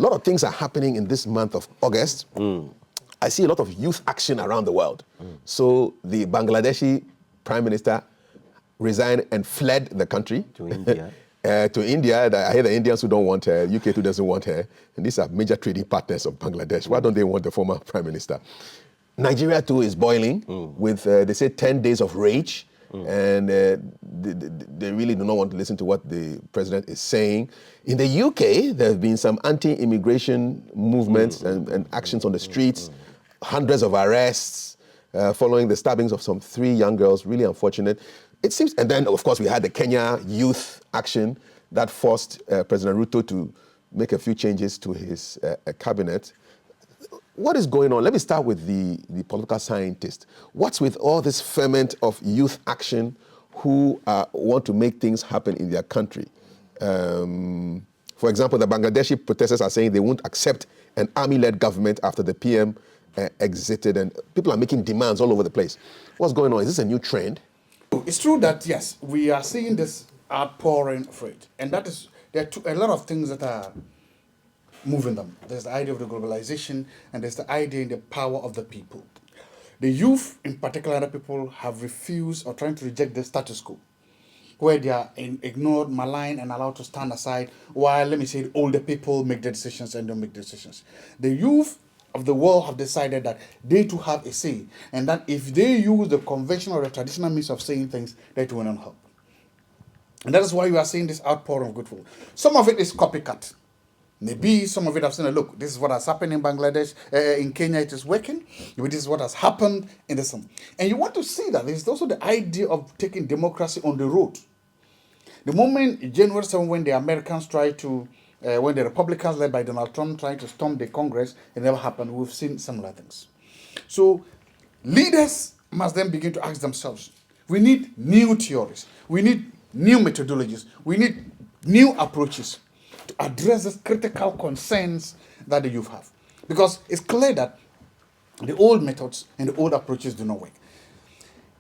a lot of things are happening in this month of August. I see a lot of youth action around the world. So the Bangladeshi Prime Minister resigned and fled the country. To India. To India. I hear the Indians who don't want her, UK who doesn't want her, and these are major trading partners of Bangladesh. Why don't they want the former Prime Minister? Nigeria too is boiling with, they say, 10 days of rage. And they really do not want to listen to what the president is saying. In the UK, there have been some anti-immigration movements and actions on the streets, hundreds of arrests following the stabbings of some 3 young girls, really unfortunate. It seems, and then of course we had the Kenya youth action that forced President Ruto to make a few changes to his cabinet. What is going on? Let me start with the political scientist. What's with all this ferment of youth action who want to make things happen in their country? For example, the Bangladeshi protesters are saying they won't accept an army-led government after the PM exited, and people are making demands all over the place. What's going on? Is this a new trend? It's true that, yes, we are seeing this outpouring of it. And that is, there are a lot of things that are moving them. There's the idea of the globalization, and there's the idea in the power of the people. The youth, in particular, other people have refused or trying to reject the status quo, where they are ignored, maligned, and allowed to stand aside, while, let me say, the older people make the decisions and don't make decisions. The youth of the world have decided that they too have a say, and that if they use the conventional or the traditional means of saying things, that will not help. And that is why you are seeing this outpouring of goodwill. Some of it is copycat. Maybe some of it have seen, look, this is what has happened in Bangladesh, in Kenya it is working. Maybe this is what has happened in this one. And you want to see that there's also the idea of taking democracy on the road. The moment January 7, when the Americans tried to, when the Republicans led by Donald Trump tried to storm the Congress, it never happened. We've seen similar things. So leaders must then begin to ask themselves, we need new theories. We need new methodologies. We need new approaches to address the critical concerns that the youth have. Because it's clear that the old methods and the old approaches do not work.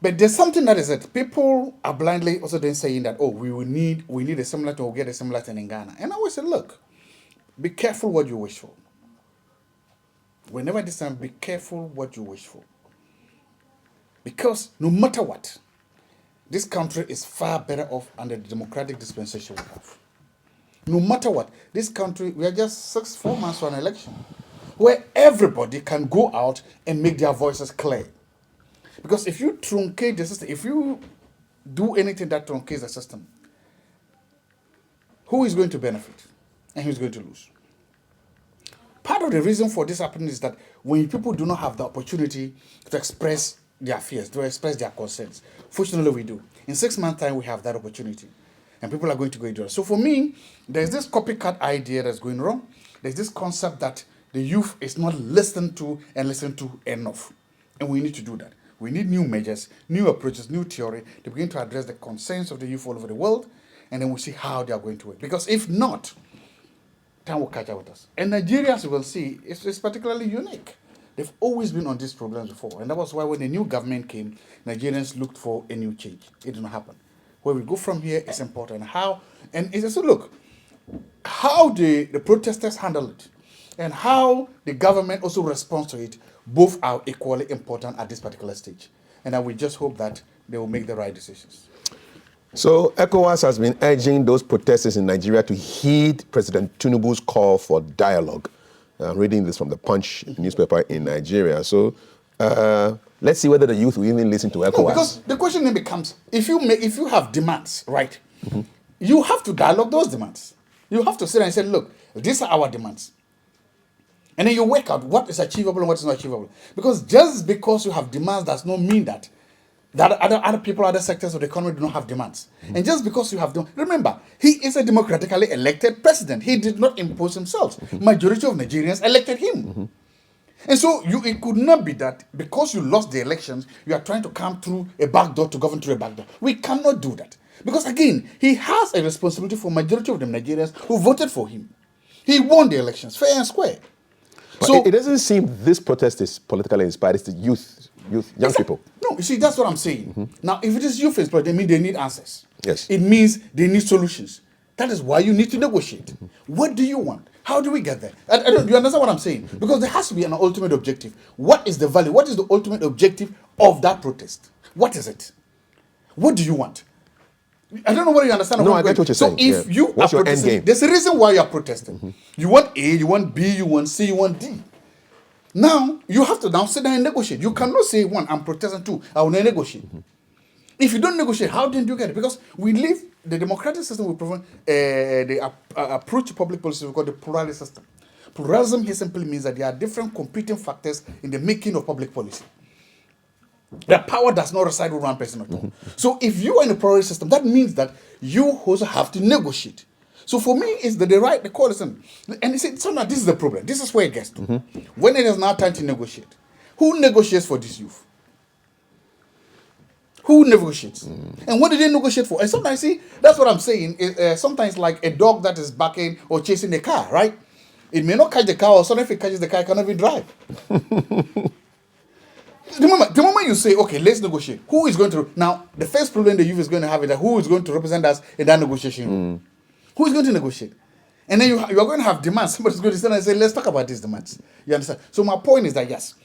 But there's something that is that people are blindly also then saying that, oh, we need a similar thing, we'll get a similar thing in Ghana. And I always say, look, be careful what you wish for. Whenever this time, be careful what you wish for. Because no matter what, this country is far better off under the democratic dispensation we have. No matter what, this country, we are just 4 months from an election where everybody can go out and make their voices clear. Because if you truncate the system, if you do anything that truncates the system, who is going to benefit and who is going to lose? Part of the reason for this happening is that when people do not have the opportunity to express their fears, to express their concerns, fortunately we do. In 6 months' time, we have that opportunity. And people are going to go into it. So for me, there's this copycat idea that's going wrong. There's this concept that the youth is not listened to and listened to enough. And we need to do that. We need new measures, new approaches, new theory to begin to address the concerns of the youth all over the world. And then we'll see how they are going to work. Because if not, time will catch up with us. And Nigerians, you will see, it's particularly unique. They've always been on these problems before. And that was why when the new government came, Nigerians looked for a new change. It did not happen. Where we go from here is important. How, and it's also, look, how the protesters handle it and how the government also responds to it, both are equally important at this particular stage. And I will just hope that they will make the right decisions. So ECOWAS has been urging those protesters in Nigeria to heed President Tinubu's call for dialogue. I'm reading this from the Punch newspaper in Nigeria. So let's see whether the youth will even listen to ECOWAS. No, because the question then becomes, if you have demands, right, you have to dialogue those demands. You have to sit and say, look, these are our demands. And then you work out what is achievable and what is not achievable. Because just because you have demands does not mean that other people, other sectors of the economy do not have demands. And just because you have them, remember, he is a democratically elected president. He did not impose himself. Majority of Nigerians elected him. And so it could not be that because you lost the elections, you are trying to come through a back door to govern through a back door. We cannot do that. Because again, he has a responsibility for majority of the Nigerians who voted for him. He won the elections, fair and square. But so it doesn't seem this protest is politically inspired. It's the youth, young people. No, you see, that's what I'm saying. Now, if it is youth inspired, they mean they need answers. Yes. It means they need solutions. That is why you need to negotiate. What do you want? How do we get there? Do you understand what I'm saying? Because there has to be an ultimate objective. What is the value? What is the ultimate objective of that protest? What is it? What do you want? I don't know whether you understand. No, I get what you're saying. So if you What's are your end protesting, game? there's a reason why you are protesting. You want A, you want B, you want C, you want D. Now you have to now sit down and negotiate. You cannot say, one, I'm protesting, two, I will not negotiate. If you don't negotiate, how did you get it? Because we live, the democratic system will provide the approach to public policy we call the pluralist system. Pluralism here simply means that there are different competing factors in the making of public policy. The power does not reside with one person at all. So if you are in a pluralist system, that means that you also have to negotiate. So for me, it's the right, the call, listen. And he said, so now this is the problem. This is where it gets to. When it is now time to negotiate, who negotiates for this youth? Who negotiates? And what do they negotiate for? And sometimes, see, that's what I'm saying. Sometimes like a dog that is barking or chasing a car, right? It may not catch the car, or sometimes if it catches the car, it cannot even drive. The moment you say, okay, let's negotiate, who is going to... Now, the first problem the youth is going to have is that who is going to represent us in that negotiation room? Who is going to negotiate? And then you are going to have demands. Somebody's going to stand and say, let's talk about these demands. You understand? So my point is that, yes,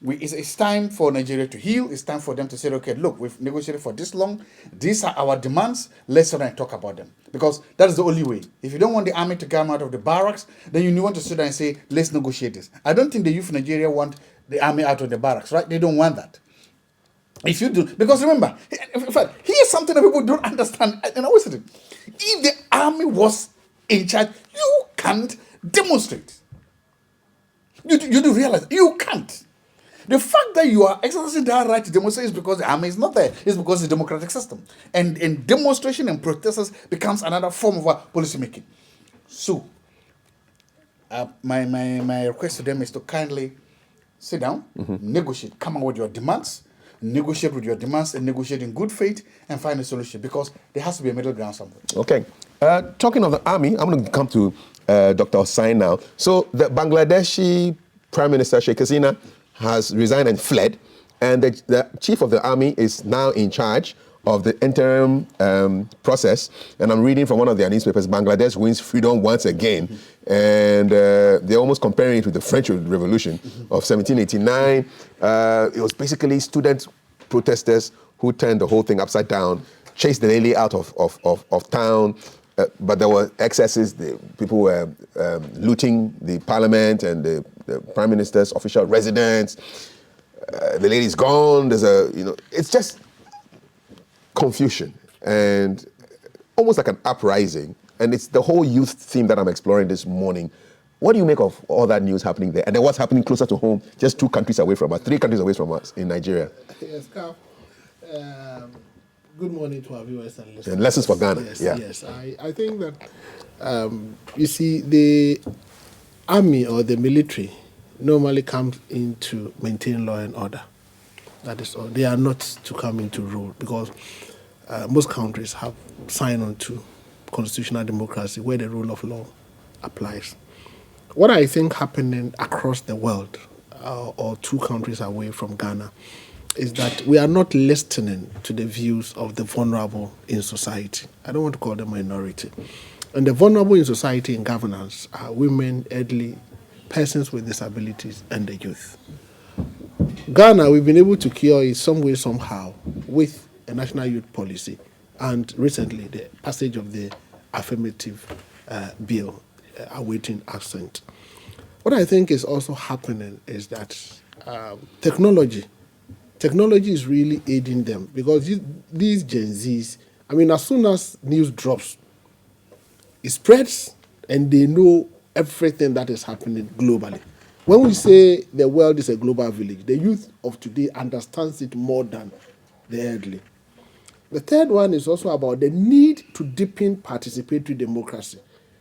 it's time for Nigeria to heal. It's time for them to say, okay, look, we've negotiated for this long. These are our demands. Let's sit down and talk about them. Because that is the only way. If you don't want the army to come out of the barracks, then you want to sit down and say, let's negotiate this. I don't think the youth of Nigeria want the army out of the barracks, right? They don't want that. If you do, because remember, in fact, here's something that people don't understand. And I always say, if the army was in charge, you can't demonstrate. You do realize you can't. The fact that you are exercising that right to demonstrate is because the army is not there. It's because it's a democratic system. And demonstration and protesters becomes another form of policy making. So, my request to them is to kindly sit down, negotiate, come up with your demands, negotiate with your demands and negotiate in good faith and find a solution, because there has to be a middle ground somewhere. Okay. Talking of the army, I'm going to come to Dr. Hossain now. So the Bangladeshi Prime Minister Sheikh Hasina has resigned and fled, and the chief of the army is now in charge of the interim process. And I'm reading from one of their newspapers, Bangladesh wins freedom once again. And they're almost comparing it with the French Revolution of 1789. It was basically student protesters who turned the whole thing upside down, chased the lady out of town. But there were excesses. People were looting the parliament and the prime minister's official residence. The lady's gone. It's just confusion and almost like an uprising. And it's the whole youth theme that I'm exploring this morning. What do you make of all that news happening there? And then what's happening closer to home, just 2 countries away from us, 3 countries away from us in Nigeria? Yes, Carl. Good morning to our viewers and listeners. And lessons for Ghana. Yes, yeah. Yes. I think that, you see, the army or the military normally comes in to maintain law and order. That is all. They are not to come into rule, because most countries have signed on to constitutional democracy where the rule of law applies. What I think happening across the world, or 2 countries away from Ghana, is that we are not listening to the views of the vulnerable in society. I don't want to call them minority. And the vulnerable in society in governance are women, elderly, persons with disabilities, and the youth. Ghana, we've been able to cure it some way, somehow, with a national youth policy, and recently the passage of the affirmative bill awaiting assent. What I think is also happening is that technology is really aiding them, because these Gen Zs, I mean, as soon as news drops, it spreads and they know everything that is happening globally. When we say the world is a global village, the youth of today understands it more than the elderly. The third one is also about the need to deepen participatory democracy.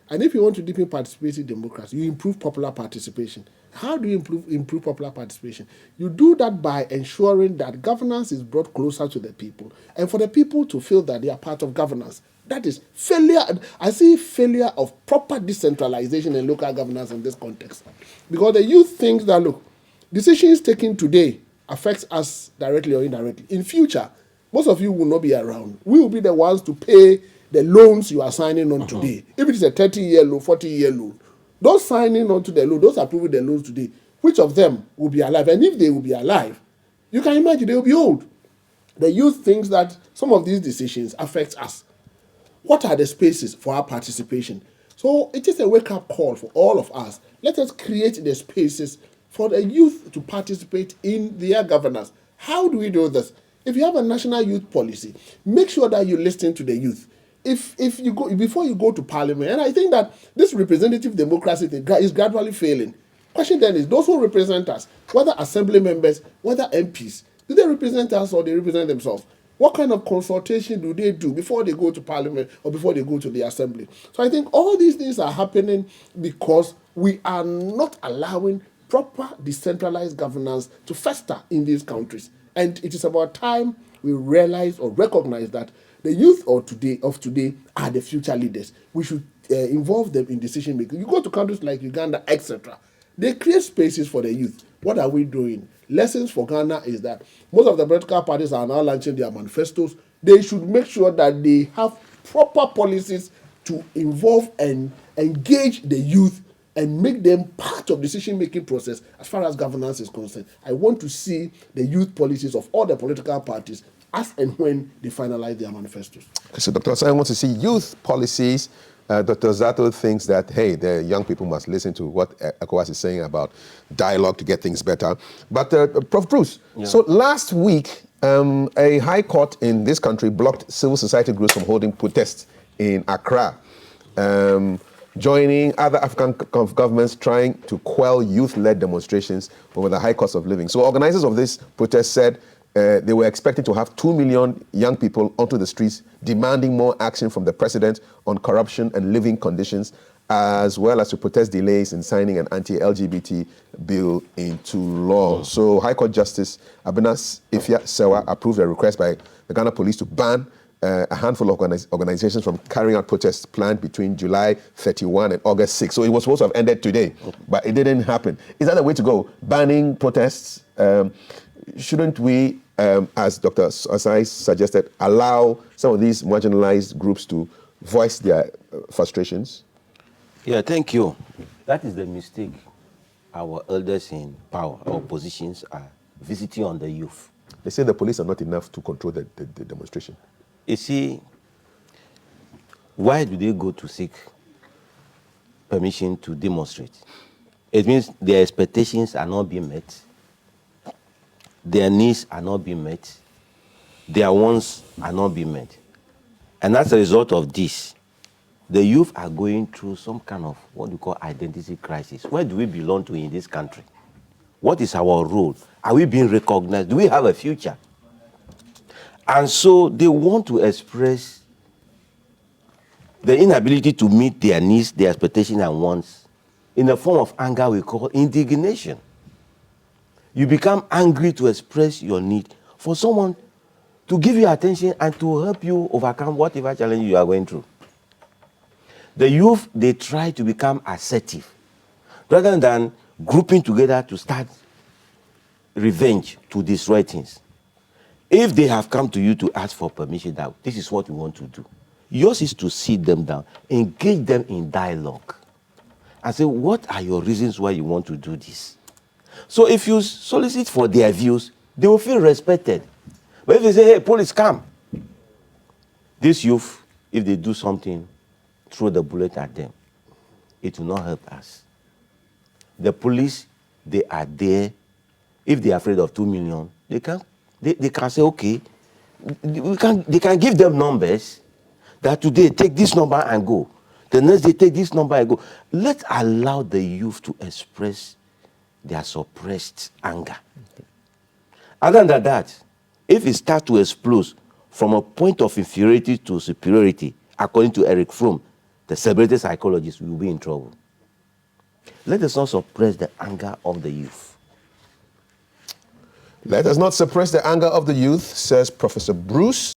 And if you want to deepen participatory democracy, you improve popular participation. How do you improve popular participation? You do that by ensuring that governance is brought closer to the people, and for the people to feel that they are part of governance. That is failure. I see failure of proper decentralization and local governance in this context. Because the youth thinks that, look, decisions taken today affects us directly or indirectly. In future, most of you will not be around. We will be the ones to pay the loans you are signing on today. If it is a 30-year loan, 40-year loan, Those signing onto the loan, those approving the loans today, which of them will be alive? And if they will be alive, you can imagine they will be old. The youth thinks that some of these decisions affect us. What are the spaces for our participation? So it is a wake-up call for all of us. Let us create the spaces for the youth to participate in their governance. How do we do this? If you have a national youth policy, make sure that you listen to the youth. If you go before you go to parliament, and I think that this representative democracy thing is gradually failing. Question then is, those who represent us, whether assembly members, whether MPs, do they represent us or they represent themselves? What kind of consultation do they do before they go to parliament or before they go to the assembly? So I think all these things are happening because we are not allowing proper decentralized governance to fester in these countries. And it is about time we realize or recognize that the youth of today are the future leaders. We should involve them in decision making. You go to countries like Uganda, etc. They create spaces for the youth. What are we doing? Lessons for Ghana is that most of the political parties are now launching their manifestos. They should make sure that they have proper policies to involve and engage the youth and make them part of decision-making process as far as governance is concerned. I want to see the youth policies of all the political parties as and when they finalize their manifestos. So Dr. Osai wants to see youth policies. Dr. Zato thinks that, hey, the young people must listen to what ECOWAS is saying about dialogue to get things better. But Prof. Bruce, so last week, a high court in this country blocked civil society groups from holding protests in Accra, joining other African governments trying to quell youth-led demonstrations over the high cost of living. So organizers of this protest said they were expecting to have 2 million young people onto the streets demanding more action from the president on corruption and living conditions, as well as to protest delays in signing an anti-LGBT bill into law. So High Court Justice Abinas Ifya Sewa approved a request by the Ghana Police to ban a handful of organizations from carrying out protests planned between July 31 and August 6. So it was supposed to have ended today, but it didn't happen. Is that the way to go? Banning protests? Shouldn't we, as Dr. Osai suggested, allow some of these marginalized groups to voice their frustrations? Yeah, thank you. That is the mistake our elders in power, our positions are visiting on the youth. They say the police are not enough to control the demonstration. You see, why do they go to seek permission to demonstrate? It means their expectations are not being met. Their needs are not being met. Their wants are not being met. And as a result of this, the youth are going through some kind of what we call identity crisis. Where do we belong to in this country? What is our role? Are we being recognized? Do we have a future? And so they want to express the inability to meet their needs, their expectations and wants in a form of anger we call indignation. You become angry to express your need for someone to give you attention and to help you overcome whatever challenge you are going through. The youth, they try to become assertive rather than grouping together to start revenge to destroy things. If they have come to you to ask for permission that this is what we want to do, yours is to sit them down, engage them in dialogue, and say, what are your reasons why you want to do this? So if you solicit for their views, they will feel respected. But if they say, hey, police, come, this youth, if they do something, throw the bullet at them, it will not help us. The police, they are there. If they are afraid of 2 million, they can say, okay, they can give them numbers that today take this number and go. The next day take this number and go. Let's allow the youth to express their suppressed anger. Okay. Other than that, if it starts to explode from a point of inferiority to superiority, according to Eric Fromm, the celebrated psychologist, will be in trouble. Let us not suppress the anger of the youth. Let us not suppress the anger of the youth, says Professor Bruce.